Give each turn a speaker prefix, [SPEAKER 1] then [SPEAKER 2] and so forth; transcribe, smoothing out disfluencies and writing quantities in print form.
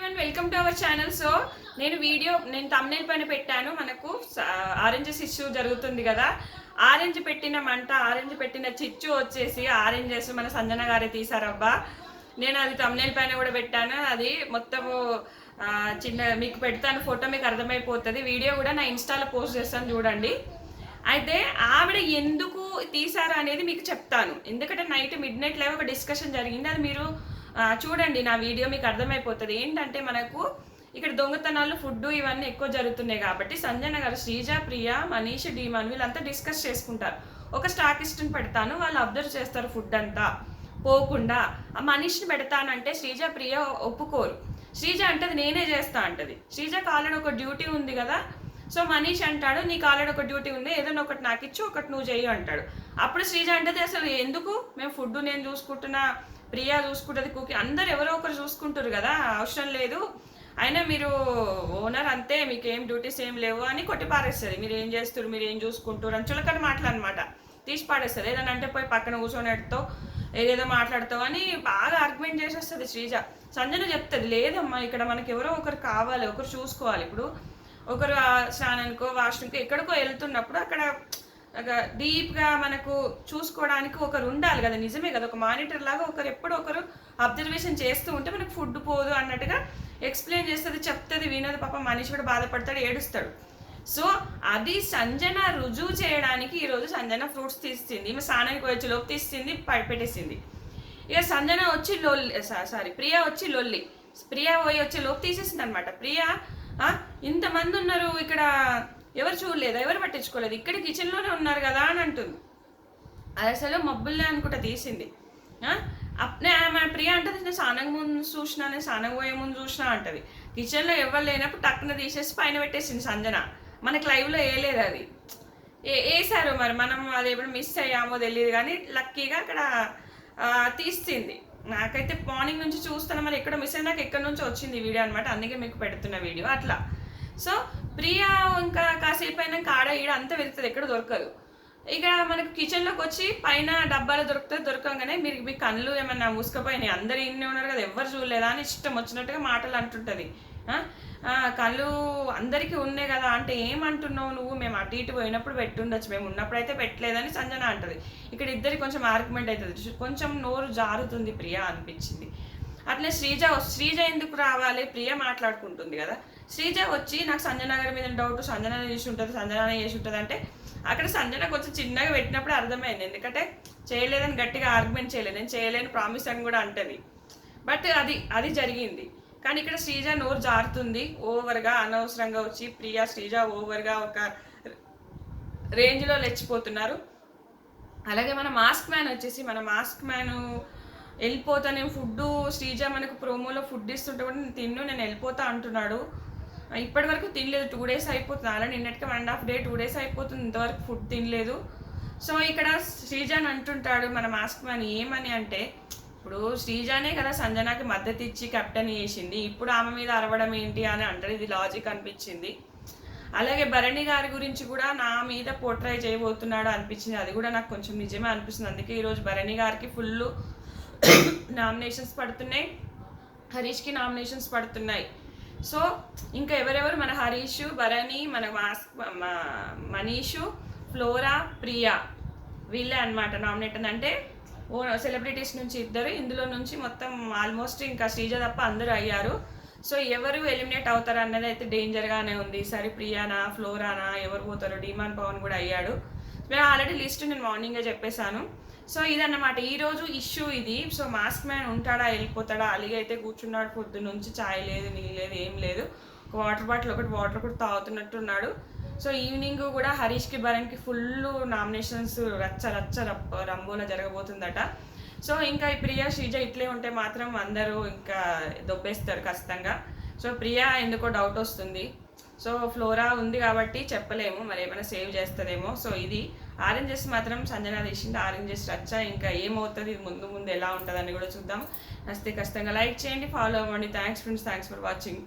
[SPEAKER 1] Everyone welcome to our channel. So నేను thumbnail పైన పెట్టాను. మనకు ఆరెంజెస్ ఇష్యూ జరుగుతుంది కదా, ఆరెంజ్ పెట్టిన మంట, ఆరెంజ్ పెట్టిన చిచ్చు వచ్చేసి ఆరెంజెస్ మన సంజన గారే తీసారబ్బా. నేను అది thumbnail పైన కూడా పెట్టాను. అది మొత్తము చిన్న మీకు పెడతాను ఫోటో, మీకు అర్థమైపోతుంది. వీడియో కూడా నా ఇన్స్టాలో పోస్ట్ చేస్తాను చూడండి. అయితే ఆవిడ ఎందుకు తీసారు అనేది మీకు చెప్తాను. ఎందుకంటే నైట్ మిడ్నైట్ లైవ్ ఒక డిస్కషన్ జరిగింది, అది మీరు చూడండి. నా వీడియో మీకు అర్థమైపోతుంది. ఏంటంటే మనకు ఇక్కడ దొంగతనాలు, ఫుడ్ ఇవన్నీ ఎక్కువ జరుగుతున్నాయి కాబట్టి సంజన గారు, శ్రీజ, ప్రియ, మనీష్, డీమన్ వీళ్ళంతా డిస్కస్ చేసుకుంటారు. ఒక స్టాకిస్ట్ని పెడతాను, వాళ్ళు అబ్జర్వ్ చేస్తారు ఫుడ్ అంతా పోకుండా. ఆ మనీష్ని పెడతానంటే శ్రీజ, ప్రియ ఒప్పుకోరు. శ్రీజ అంటది నేనే చేస్తా అంటది. శ్రీజకి ఆల్రెడీ ఒక డ్యూటీ ఉంది కదా. సో మనీష్ అంటాడు నీకు ఆల్రెడీ ఒక డ్యూటీ ఉంది, ఏదైనా ఒకటి నాకు ఇచ్చు, ఒకటి నువ్వు చెయ్యి అంటాడు. అప్పుడు శ్రీజ అంటది అసలు ఎందుకు, మేము ఫుడ్ నేను చూసుకుంటున్నా, ప్రియా చూసుకుంటుంది, కుకింగ్ అందరు ఎవరో ఒకరు చూసుకుంటారు కదా, అవసరం లేదు, అయినా మీరు ఓనర్ అంతే, మీకు ఏం డ్యూటీస్ ఏం లేవు అని కొట్టి పారేస్తుంది. మీరు ఏం చేస్తారు, మీరు ఏం చూసుకుంటారు అని చులకని మాటలు అనమాట తీసి పాడేస్తుంది. ఏదైనా అంటే పోయి పక్కన కూర్చొనేటితో ఏదేదో మాట్లాడతావు అని బాగా ఆర్గ్యుమెంట్ చేసేస్తుంది శ్రీజ. సంజన చెప్తుంది లేదమ్మా, ఇక్కడ మనకి ఎవరో ఒకరు కావాలి, ఒకరు చూసుకోవాలి. ఇప్పుడు ఒకరు స్నానానికో వాష్రూమ్కో ఎక్కడికో వెళ్తున్నప్పుడు అక్కడ డీప్గా మనకు చూసుకోవడానికి ఒకరు ఉండాలి కదా. నిజమే కదా, ఒక మానిటర్ లాగా ఒకరు ఎప్పుడు ఒకరు అబ్జర్వేషన్ చేస్తూ ఉంటే మనకు ఫుడ్ పోదు అన్నట్టుగా ఎక్స్ప్లెయిన్ చేస్తుంది, చెప్తుంది, వినోద్ పాప మనిషి కూడా బాధపడతాడు, ఏడుస్తాడు. సో అది సంజన రుజువు చేయడానికి ఈరోజు సంజన ఫ్రూట్స్ తీస్తుంది. ఈమె స్నానానికి వచ్చి లోపు తీస్తుంది, పెట్టేసింది. ఇక సంజన వచ్చి ప్రియా వచ్చి లొల్లి, ప్రియా పోయి వచ్చి లోపు తీసేసింది అనమాట. ప్రియా ఇంతమంది ఉన్నారు ఇక్కడ, ఎవరు చూడలేదా, ఎవరు పట్టించుకోలేదు, ఇక్కడ కిచెన్లోనే ఉన్నారు కదా అని అంటుంది. అది అసలు మబ్బుల్నే అనుకుంటా తీసింది. మన ప్రియ అంటది నేను స్నానం ముందు చూసినా, నేను స్నానం పోయే ముందు చూసినా అంటది. కిచెన్లో ఎవరు లేనప్పుడు టక్కున తీసేసి పైన పెట్టేసింది సంజన. మనకి లైవ్లో వేయలేదు, అది వేసారు. మరి మనం అది ఎప్పుడు మిస్ అయ్యామో తెలియదు కానీ లక్కీగా అక్కడ తీస్తుంది. నాకైతే మార్నింగ్ నుంచి చూస్తాను, మరి ఎక్కడ మిస్ అయినాక ఎక్కడి నుంచి వచ్చింది వీడియో అనమాట, అందుకే మీకు పెడుతున్న వీడియో అట్లా. సో ప్రియా ఇంకా కాసేపు అయినాక ఆడ ఈడ అంతా వెళ్తుంది, ఎక్కడ దొరకదు. ఇక మనకు కిచెన్లోకి వచ్చి పైన డబ్బాలు దొరుకుతుంది, దొరకంగానే మీ కళ్ళు ఏమన్నా మూసుకపోయినాయి, అందరు ఇన్నే ఉన్నారు కదా, ఎవరు చూడలేదా అని ఇష్టం వచ్చినట్టుగా మాటలు అంటుంటుంది. కళ్ళు అందరికీ ఉన్నాయి కదా అంటే ఏమంటున్నావు నువ్వు, మేము అటు ఇటు పోయినప్పుడు పెట్టుండొచ్చు, మేము ఉన్నప్పుడైతే పెట్టలేదని సంజన అంటది. ఇక్కడ ఇద్దరికి కొంచెం ఆర్గ్యుమెంట్ అవుతుంది, కొంచెం నోరు జారుతుంది ప్రియా అనిపించింది. అట్లే శ్రీజ ఎందుకు రావాలి, ప్రియ మాట్లాడుకుంటుంది కదా. శ్రీజ వచ్చి నాకు సంజన గారి మీద డౌట్, సంజన చేసి ఉంటుంది, సంజన చేసి ఉంటుంది అంటే అక్కడ సంజన కొంచెం చిన్నగా పెట్టినప్పుడు అర్థమైంది. ఎందుకంటే చేయలేదని గట్టిగా ఆర్గ్యుమెంట్ చేయలేదు, నేను చేయలేని ప్రామిస్ అని కూడా అంటది. బట్ అది జరిగింది. కానీ ఇక్కడ శ్రీజ నోరు జారుతుంది ఓవర్గా, అనవసరంగా వచ్చి ప్రియా శ్రీజ ఓవర్గా ఒక రేంజ్లో లేచిపోతున్నారు. అలాగే మన మాస్క్ మ్యాన్ వెళ్ళిపోతానే ఫుడ్, శ్రీజ మనకు ప్రోమోలో ఫుడ్ ఇస్తుంటే కూడా నేను వెళ్ళిపోతా అంటున్నాడు. ఇప్పటి వరకు తినలేదు, 2 days అయిపోతుంది, అలా నిన్నటికి 1.5 day 2 days అయిపోతుంది, ఇంతవరకు ఫుడ్ తినలేదు. సో ఇక్కడ శ్రీజాని అంటుంటాడు మన మాస్క్ మ్యాన్ ఏమని అంటే, ఇప్పుడు శ్రీజానే కదా సంజనాకి మద్దతు ఇచ్చి కెప్టెన్ చేసింది, ఇప్పుడు ఆమె మీద అరవడం ఏంటి అని అంటారు. ఇది లాజిక్ అనిపించింది. అలాగే భరణి గారి గురించి కూడా నా మీద పోర్ట్రై చేయబోతున్నాడు అనిపించింది, అది కూడా నాకు కొంచెం నిజమే అనిపిస్తుంది. అందుకే ఈరోజు భరణి గారికి ఫుల్ నామినేషన్స్ పడుతున్నాయి, హరీష్కి నామినేషన్స్ పడుతున్నాయి. సో ఇంకా ఎవరెవరు, మన హరీష్, భరణి, మన మనీషు, ఫ్లోరా, ప్రియా వీళ్ళే అనమాట నామినేట్. అంటే సెలబ్రిటీస్ నుంచి ఇద్దరు, ఇందులో నుంచి మొత్తం ఆల్మోస్ట్ ఇంకా శ్రీజ తప్ప అందరూ అయ్యారు. సో ఎవరు ఎలిమినేట్ అవుతారు అన్నది అయితే డేంజర్గానే ఉంది. ఈసారి ప్రియానా, ఫ్లోరానా ఎవరు పోతారు, డీమాన్ పవన్ కూడా అయ్యాడు. మేము ఆల్రెడీ లిస్ట్ నేను మార్నింగే చెప్పేశాను. సో ఇదన్నమాట ఈరోజు ఇష్యూ ఇది. సో మాస్క్ మ్యాన్ ఉంటాడా, వెళ్ళిపోతాడా, అలిగి అయితే కూర్చున్నాడు పొద్దు నుంచి, ఛాయ్ లేదు, నీళ్ళు లేదు, ఏం లేదు, ఒక వాటర్ బాటిల్ వాటర్ కూడా తాగుతున్నట్టున్నాడు. సో ఈవినింగ్ కూడా హరీష్కి భరణ్కి ఫుల్ నామినేషన్స్ రచ్చ రంబోలా జరగబోతుందట. సో ఇంకా ఈ ప్రియా శ్రీజ ఇట్లే ఉంటే మాత్రం అందరూ ఇంకా దొబ్బేస్తారు ఖచ్చితంగా. సో ప్రియా ఎందుకో డౌట్ వస్తుంది. సో ఫ్లోరా ఉంది కాబట్టి చెప్పలేము, మరి ఏమైనా సేవ్ చేస్తుందేమో. సో ఇది ఆరెంజెస్ మాత్రం సంజన తీసింది, ఆరెంజెస్ రచ్చ. ఇంకా ఏమవుతుంది ఇది ముందు ఎలా ఉంటుందని కూడా చూద్దాం. నచ్చితే ఖచ్చితంగా లైక్ చేయండి, ఫాలో అవ్వండి. Thanks friends, thanks for watching.